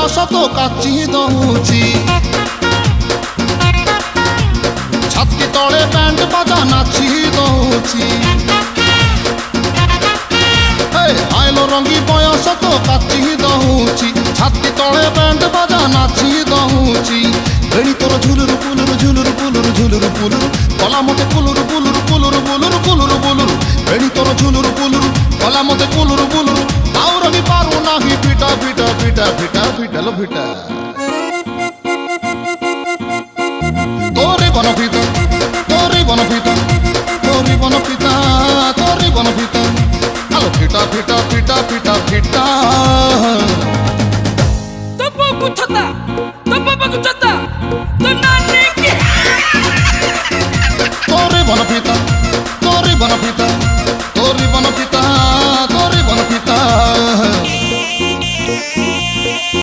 ବୟସ ତ କାଚି ଦଉଛି ଛାତି ତଳେ ବ୍ୟାଣ୍ଡ ବାଜା ନାଚି ଦଉଛି ଆଇଲୋ ରଙ୍ଗୀ ବୟସ ତ କାଚି ଦଉଛି ଛାତି ତଳେ ବ୍ୟାଣ୍ଡ ବାଜା ନାଚି ଦଉଛି ବେଣୀ ତୋର ଝୁଲୁରୁ ପୁଲୁରୁ ଝୁଲୁରୁ ପୁଲୁରୁ ଝୁଲୁରୁ ପୁଲୁରୁ କଲା ମତେ କୁଲୁରୁ ପୁଲୁରୁ କୁଲୁରୁ ବୁଲୁରୁ କୁଲୁରୁ ବୁଲୁରୁ ବେଣୀ ତୋର ଝୁଲୁରୁ ପୁଲୁରୁ କଲା ମତେ କୁଲୁରୁ ବୁଲୁରୁ ଆଉ ରହି ପାରୁ ନାହିଁ ପିଟା ପିଟା ପିଟା ପିଟା ପିଟା लो ପିଟା ତୋରି ବନ ପିତା ତୋରି ବନ ପିତା ତୋରି ବନ ପିତା ତୋରି ବନ ପିତା ଆଲୋ ପିଟା ପିଟା ପିଟା ପିଟା ପିଟା ତୋ ପୁଅକୁ ଛତା ତୋ ବାବାକୁ ଛତା